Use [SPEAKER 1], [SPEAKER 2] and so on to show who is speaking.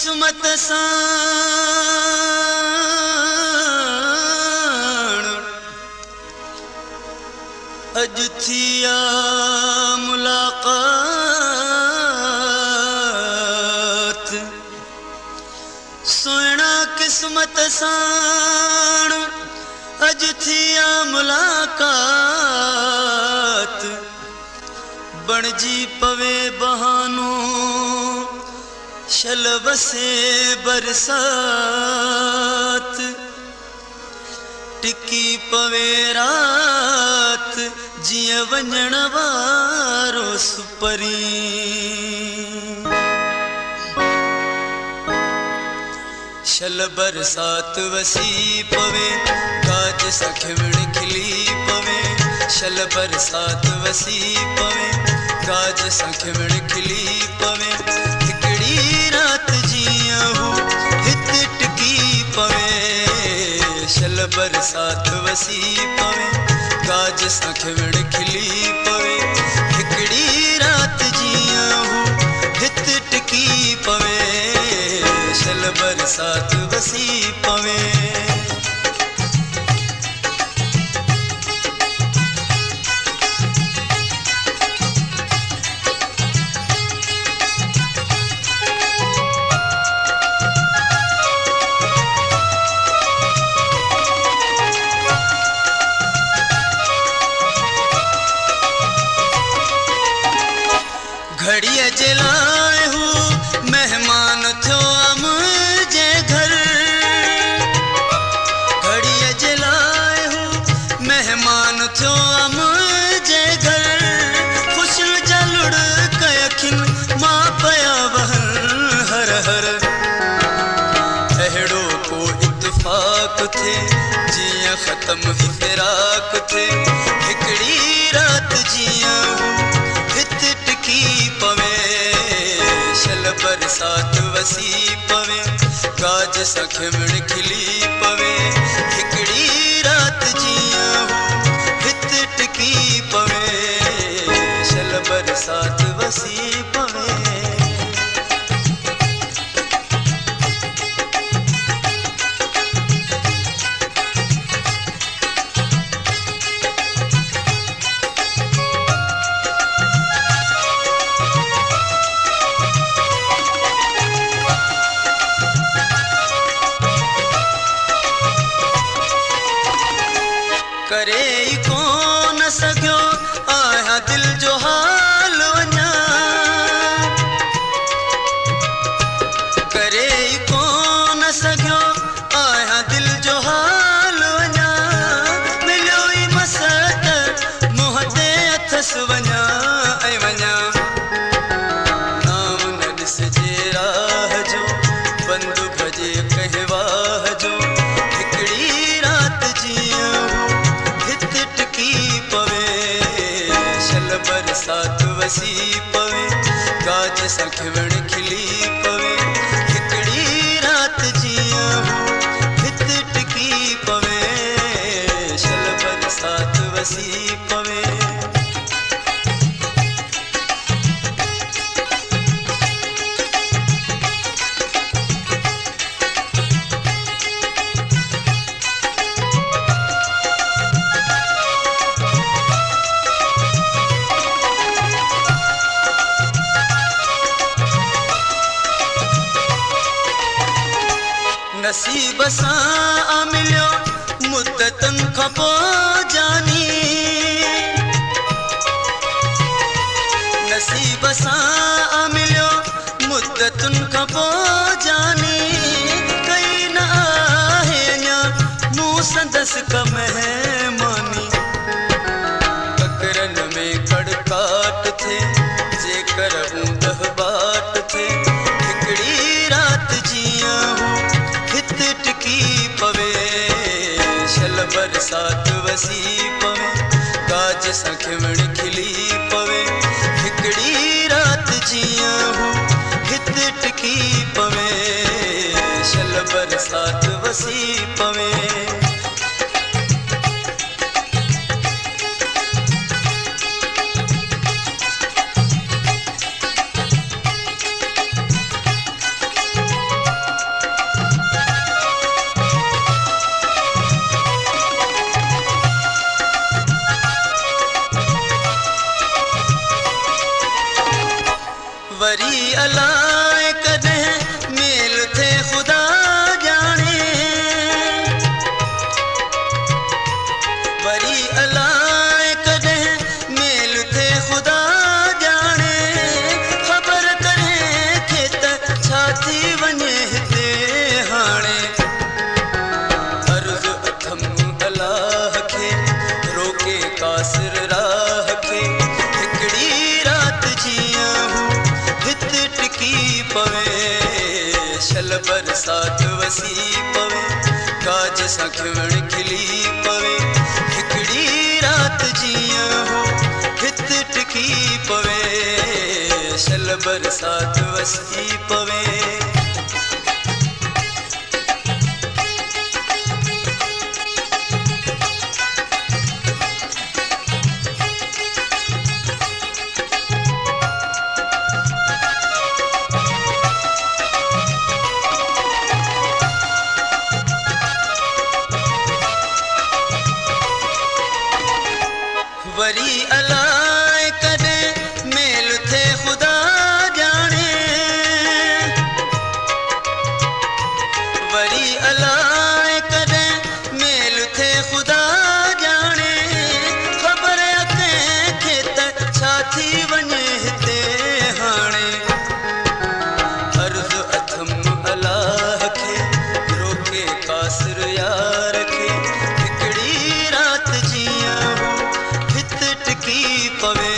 [SPEAKER 1] किस्मत साण अज थिया मुलाकात सोना किस्मत साण अज थिया मुलाकात बणजी पवे बहानो शल बसे बरसात टिकी पवे रात जिय वञण वारो सुपरी शल बरसात वसी पवे काज सखिवण खिली पवे शल बरसात वसी पवे काज सखिवण खिली पवे हिकड़ी रात जियहू हित टिकी पवे शल बरसात वसी पवे काज सखिवण खिली पवे हिकड़ी रात जियहू हित टिकी पवे शल बरसात वसी पवे घड़िया जलाए हूँ मेहमान थो मुझे घर घड़िया जलाए हूँ मेहमान थो मुझे घर खुशल जलुड़ कयखिन मां पया वहन हर हर अहड़ो को इत्तफाक थे जिया खत्म ही फिराक थे हिकड़ी रात जिया हित टिकी पवे शल बरसात वसी पवे काज सखिवण खिली पवे हिकड़ी रात जियहू हित टिकी पवे शल बरसात वसी पवे करे कोन सघियो आया दिल जो हाल वञा करे कोन सघियो आया दिल जो हाल वञा मिलियो ई मसत मुंह ते अथस वञा ऐं वञा नाम न ॾिसजे राह जो बंद भजे कंहिं वाह जो हिकड़ी रात जियहू बरसात वसी पवे काज सखिवण खिली पवे हिकड़ी रात जियहू हित टिकी पवे शल बरसात वसी पवे नसीब सां मिलियो मुद्दतन खां पोइ जानी नसीब सां मिलियो मुद्दतन खां पोइ जानी कई न आहे अञा मूं संदसि का मेहमानी ककरन में कड़काट थे जेकर ऊंदह बाट थे हिकड़ी रात जियहू हित टिकी पवे शल बरसात वसी पवे काज सखिवण खिली पवे हिकड़ी रात जियहू हित टिकी पवे शल बरसात वसी पवे वसी पवे काज सां खिवण खिली पवे हिकड़ी रात जीअं हो हित टिकी पवे सल बरसात वसी पवे वरी अलाए कॾहिं मेल थे ख़ुदा ॼाणे वरी अलाए कॾहिं मेल थे ख़ुदा ॼाणे ख़बर कंहिंखे त छा थी वञे हिते हाणे अर्ज़ु अथम अलाह खे रोके कासिर यार खे हिकड़ी रात जीअं हो टिकी पवे